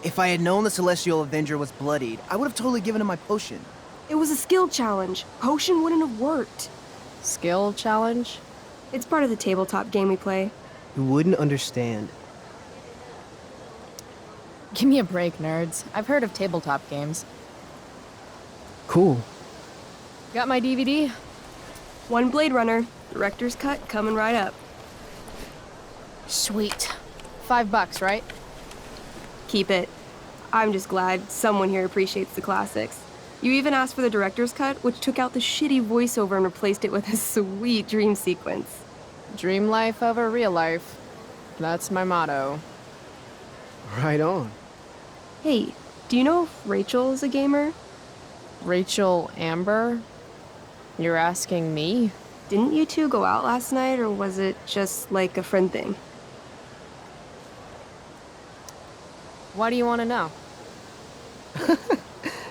If I had known the Celestial Avenger was bloodied, I would have totally given him my potion. It was a skill challenge. Potion wouldn't have worked. Skill challenge? It's part of the tabletop game we play. You wouldn't understand. Give me a break, nerds. I've heard of tabletop games. Cool. Got my DVD? One Blade Runner, director's cut coming right up. Sweet. $5, right? Keep it. I'm just glad someone here appreciates the classics. You even asked for the director's cut, which took out the shitty voiceover and replaced it with a sweet dream sequence. Dream life over real life. That's my motto. Right on. Hey, do you know if Rachel is a gamer? Rachel Amber? You're asking me? Didn't you two go out last night, or was it just like a friend thing? Why do you want to know?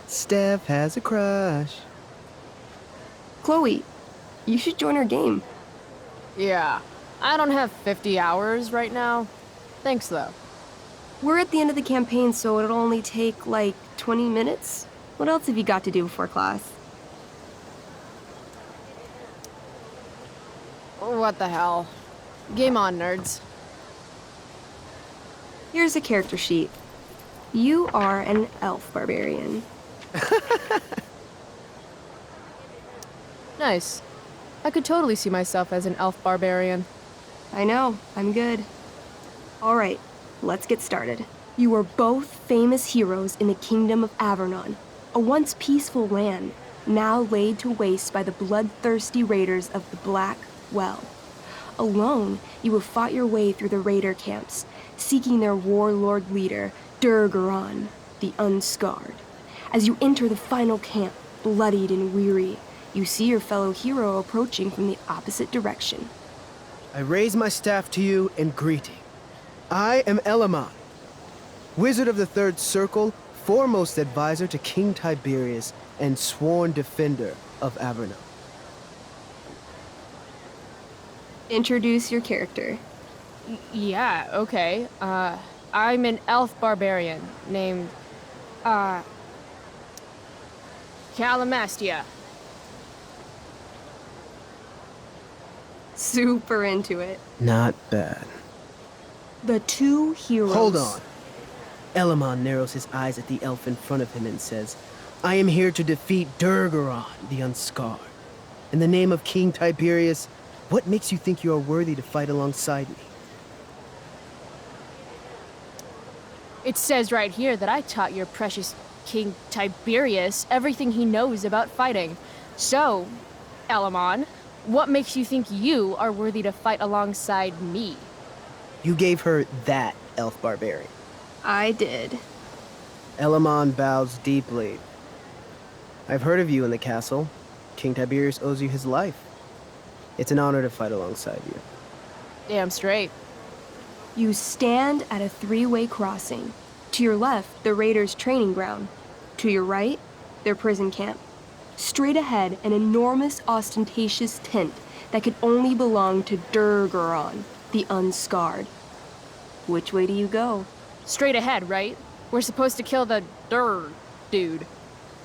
Steph has a crush. Chloe, you should join our game. Yeah. I don't have 50 hours right now. Thanks, though. We're at the end of the campaign, so it'll only take, like, 20 minutes. What else have you got to do before class? What the hell? Game on, nerds. Here's a character sheet. You are an elf barbarian. Nice. I could totally see myself as an elf barbarian. I know, I'm good. All right, let's get started. You are both famous heroes in the Kingdom of Avernon, a once peaceful land, now laid to waste by the bloodthirsty raiders of the Black Well. Alone, you have fought your way through the raider camps, seeking their warlord leader, Durgaron, the Unscarred. As you enter the final camp, bloodied and weary, you see your fellow hero approaching from the opposite direction. I raise my staff to you in greeting. I am Elamon, Wizard of the Third Circle, foremost advisor to King Tiberius, and sworn defender of Averno. Introduce your character. Yeah, okay. I'm an elf barbarian named, Calamastia. Super into it. Not bad. The two heroes. Hold on. Elamon narrows his eyes at the elf in front of him and says, I am here to defeat Durgaron, the Unscarred. In the name of King Tiberius, what makes you think you are worthy to fight alongside me? It says right here that I taught your precious King Tiberius everything he knows about fighting. So, Elamon, what makes you think you are worthy to fight alongside me? You gave her that, elf barbarian. I did. Elamon bows deeply. I've heard of you in the castle. King Tiberius owes you his life. It's an honor to fight alongside you. Damn straight. You stand at a three-way crossing. To your left, the raiders' training ground. To your right, their prison camp. Straight ahead, an enormous, ostentatious tent that could only belong to Durgaron, the Unscarred. Which way do you go? Straight ahead, right? We're supposed to kill the dude.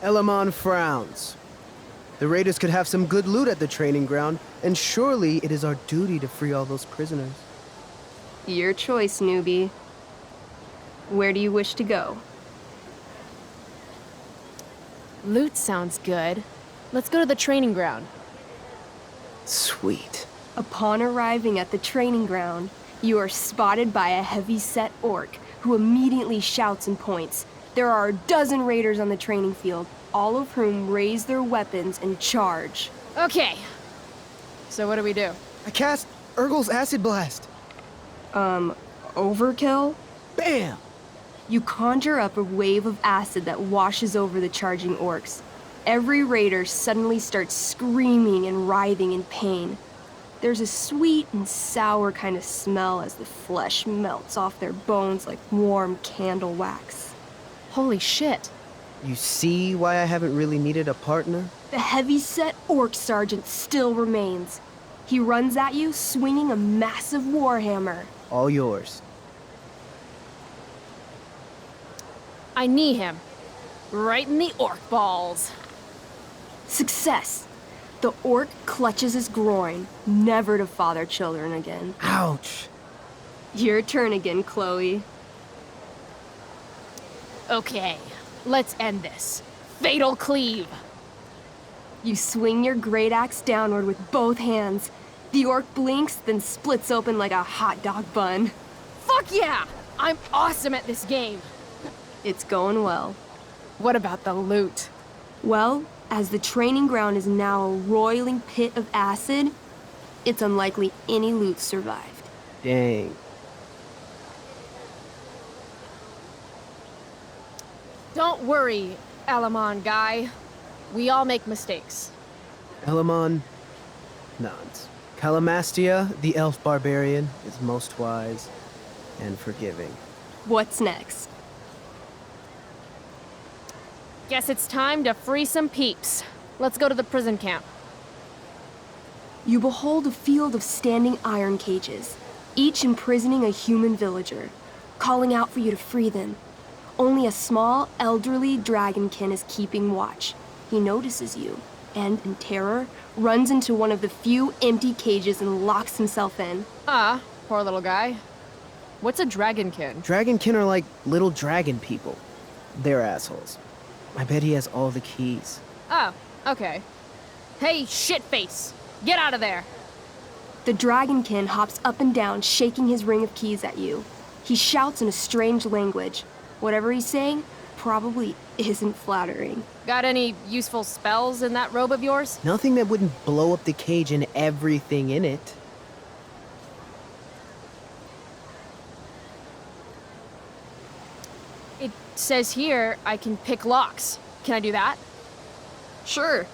Elamon frowns. The raiders could have some good loot at the training ground, and surely it is our duty to free all those prisoners. Your choice, newbie. Where do you wish to go? Loot sounds good. Let's go to the training ground. Sweet. Upon arriving at the training ground, you are spotted by a heavy-set orc who immediately shouts and points. There are a dozen raiders on the training field, all of whom raise their weapons and charge. Okay. So what do we do? I cast Urgel's Acid Blast. Overkill? Bam! You conjure up a wave of acid that washes over the charging orcs. Every raider suddenly starts screaming and writhing in pain. There's a sweet and sour kind of smell as the flesh melts off their bones like warm candle wax. Holy shit. You see why I haven't really needed a partner? The heavy-set orc sergeant still remains. He runs at you, swinging a massive warhammer. All yours. I knee him. Right in the orc balls. Success! The orc clutches his groin, never to father children again. Ouch. Your turn again, Chloe. Okay, let's end this. Fatal cleave. You swing your great axe downward with both hands. The orc blinks, then splits open like a hot dog bun. Fuck yeah! I'm awesome at this game. It's going well. What about the loot? Well, as the training ground is now a roiling pit of acid, it's unlikely any loot survived. Dang. Don't worry, Elamon guy. We all make mistakes. Elamon nods. Calamastia, the elf barbarian, is most wise and forgiving. What's next? Guess it's time to free some peeps. Let's go to the prison camp. You behold a field of standing iron cages, each imprisoning a human villager, calling out for you to free them. Only a small, elderly dragonkin is keeping watch. He notices you, and in terror, runs into one of the few empty cages and locks himself in. Ah, poor little guy. What's a dragonkin? Dragonkin are like little dragon people. They're assholes. I bet he has all the keys. Oh, okay. Hey, shitface! Get out of there! The dragonkin hops up and down, shaking his ring of keys at you. He shouts in a strange language. Whatever he's saying probably isn't flattering. Got any useful spells in that robe of yours? Nothing that wouldn't blow up the cage and everything in it. It says here I can pick locks. Can I do that? Sure.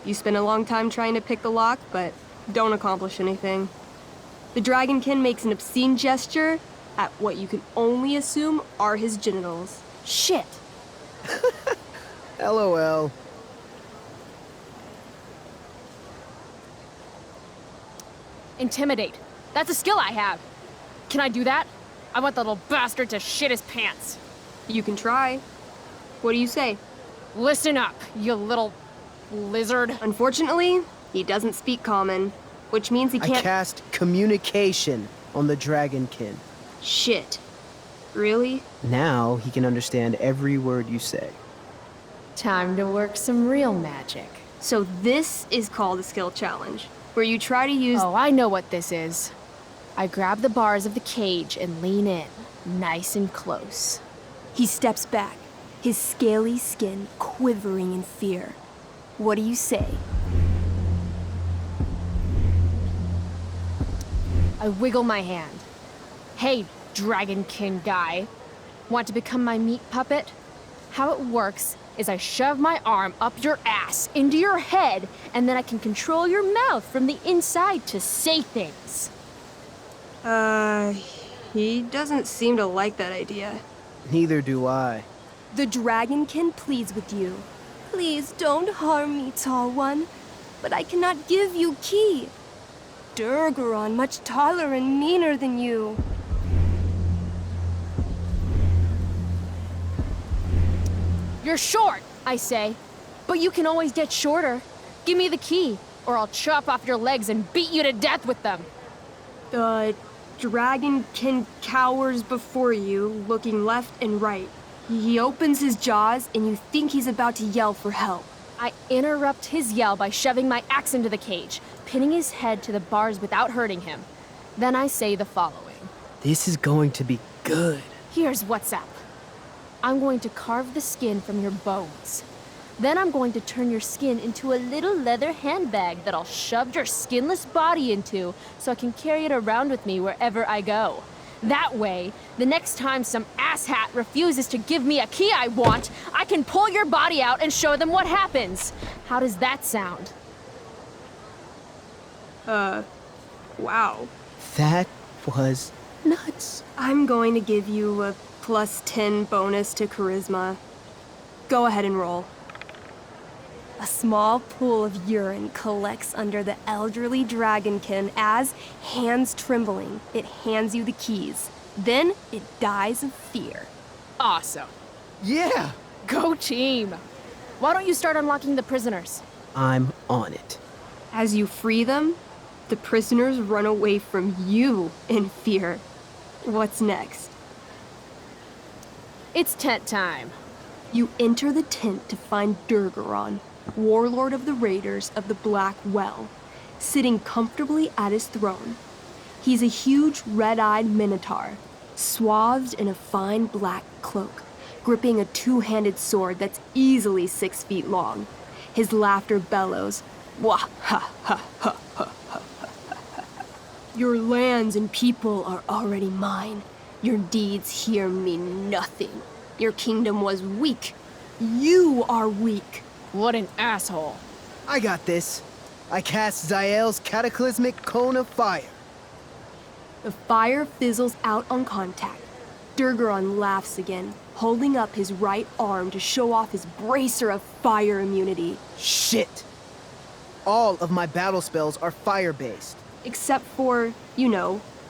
You spend a long time trying to pick the lock, but don't accomplish anything. The dragonkin makes an obscene gesture at what you can only assume are his genitals. Shit! LOL. Intimidate. That's a skill I have. Can I do that? I want the little bastard to shit his pants. You can try. What do you say? Listen up, you little lizard. Unfortunately, he doesn't speak common, which means he I can't. cast communication on the dragonkin. Shit. Really? Now he can understand every word you say. Time to work some real magic. So this is called a skill challenge, where you try to use. Oh, I know what this is. I grab the bars of the cage and lean in, nice and close. He steps back, his scaly skin quivering in fear. What do you say? I wiggle my hand. Hey, dragonkin guy. Want to become my meat puppet? How it works is I shove my arm up your ass into your head, and then I can control your mouth from the inside to say things. He doesn't seem to like that idea. Neither do I. The dragonkin pleads with you. Please don't harm me, tall one, but I cannot give you key. Durgaron much taller and meaner than you. You're short, I say, but you can always get shorter. Give me the key, or I'll chop off your legs and beat you to death with them. The dragonkin cowers before you, looking left and right. He opens his jaws, and you think he's about to yell for help. I interrupt his yell by shoving my axe into the cage, pinning his head to the bars without hurting him. Then I say the following. This is going to be good. Here's what's up. I'm going to carve the skin from your bones. Then I'm going to turn your skin into a little leather handbag that I'll shove your skinless body into so I can carry it around with me wherever I go. That way, the next time some asshat refuses to give me a key I want, I can pull your body out and show them what happens. How does that sound? Wow. That was nuts. I'm going to give you a +10 bonus to charisma. Go ahead and roll. A small pool of urine collects under the elderly dragonkin as, hands trembling, it hands you the keys. Then it dies of fear. Awesome. Yeah! Go team. Why don't you start unlocking the prisoners? I'm on it. As you free them, the prisoners run away from you in fear. What's next? It's tent time. You enter the tent to find Durgaron, warlord of the Raiders of the Black Well, sitting comfortably at his throne. He's a huge red-eyed minotaur, swathed in a fine black cloak, gripping a two-handed sword that's easily 6 feet long. His laughter bellows, "Wah ha ha ha ha ha ha. Your lands and people are already mine. Your deeds here mean nothing. Your kingdom was weak. You are weak." What an asshole. I got this. I cast Zael's cataclysmic cone of fire. The fire fizzles out on contact. Durgaron laughs again, holding up his right arm to show off his bracer of fire immunity. Shit! All of my battle spells are fire-based. Except for,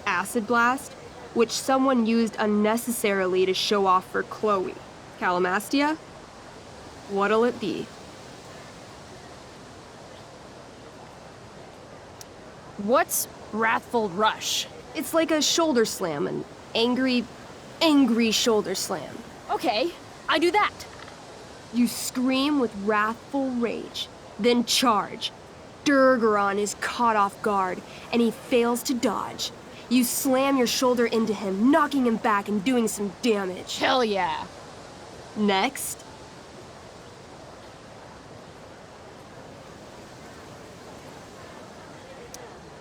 Acid Blast, which someone used unnecessarily to show off for Chloe. Calamastia? What'll it be? What's Wrathful Rush? It's like a shoulder slam, an angry shoulder slam. Okay, I do that. You scream with wrathful rage, then charge. Durgaron is caught off guard, and he fails to dodge. You slam your shoulder into him, knocking him back and doing some damage. Hell yeah. Next,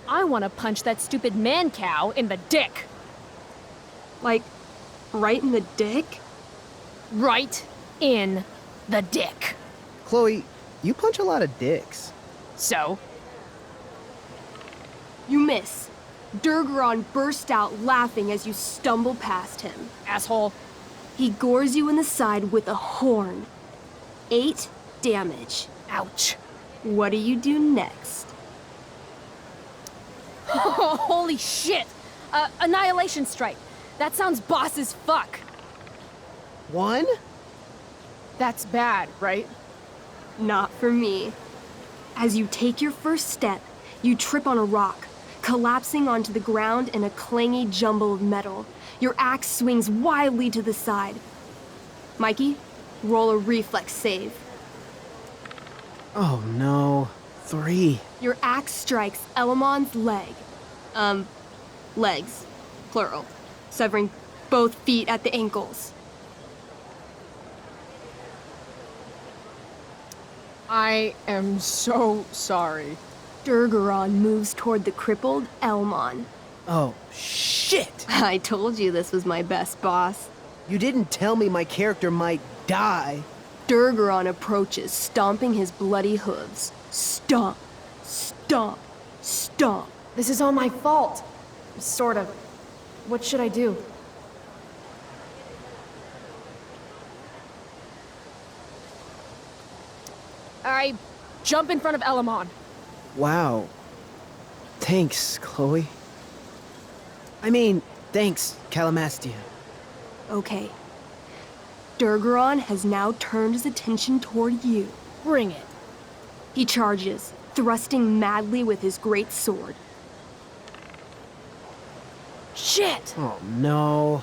I want to punch that stupid man cow in the dick. like, right in the dick? Right in the dick. Chloe, you punch a lot of dicks. So, You miss. Durgaron bursts out laughing as you stumble past him. asshole. He gores you in the side with a horn. 8 damage. Ouch. What do you do next? Holy shit. Annihilation Strike. That sounds boss as fuck. 1? That's bad, right? Not for me. As you take your first step, you trip on a rock, collapsing onto the ground in a clangy jumble of metal. Your axe swings wildly to the side. Mikey, roll a reflex save. Oh no. 3. Your axe strikes Elamon's leg. Legs, plural, severing both feet at the ankles. I am so sorry. Durgaron moves toward the crippled Elmon. Oh, shit! I told you this was my best boss. You didn't tell me my character might die. Durgaron approaches, stomping his bloody hooves. Stomp, stomp, stomp. This is all my fault. Sort of. What should I do? I jump in front of Elamon. Wow. Thanks, Chloe. I mean, thanks, Calamastia. Okay. Durgaron has now turned his attention toward you. Bring it. He charges, thrusting madly with his great sword. Shit! Oh no.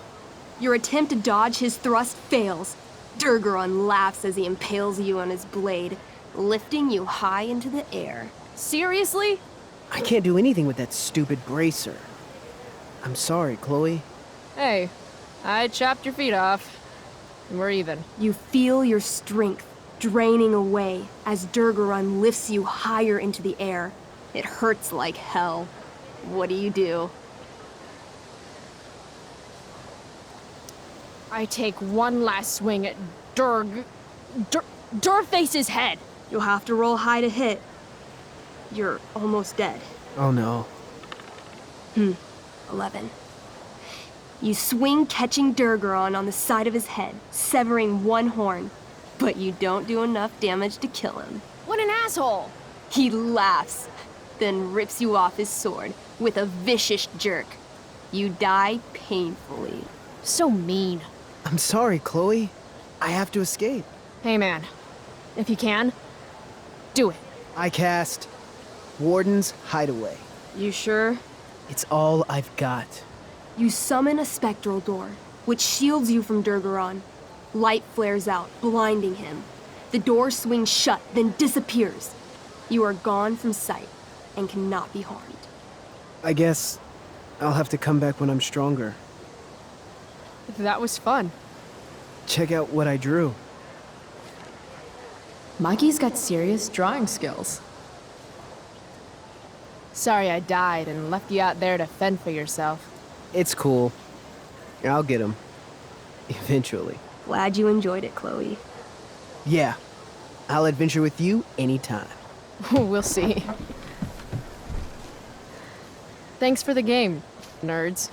Your attempt to dodge his thrust fails. Durgaron laughs as he impales you on his blade, lifting you high into the air. Seriously? I can't do anything with that stupid bracer. I'm sorry, Chloe. Hey, I chopped your feet off. We're even. You feel your strength draining away as Durgaron lifts you higher into the air. It hurts like hell. What do? I take one last swing at Durface's head. You'll have to roll high to hit. You're almost dead. Oh no. 11. You swing, catching Durgaron on the side of his head, severing one horn, but you don't do enough damage to kill him. What an asshole! He laughs, then rips you off his sword with a vicious jerk. You die painfully. So mean. I'm sorry, Chloe. I have to escape. Hey man, if you can, do it. I cast Warden's Hideaway. You sure? It's all I've got. You summon a spectral door, which shields you from Durgaron. Light flares out, blinding him. The door swings shut, then disappears. You are gone from sight and cannot be harmed. I guess I'll have to come back when I'm stronger. That was fun. Check out what I drew. Mikey's got serious drawing skills. Sorry I died and left you out there to fend for yourself. It's cool. I'll get him. Eventually. Glad you enjoyed it, Chloe. Yeah. I'll adventure with you anytime. We'll see. Thanks for the game, nerds.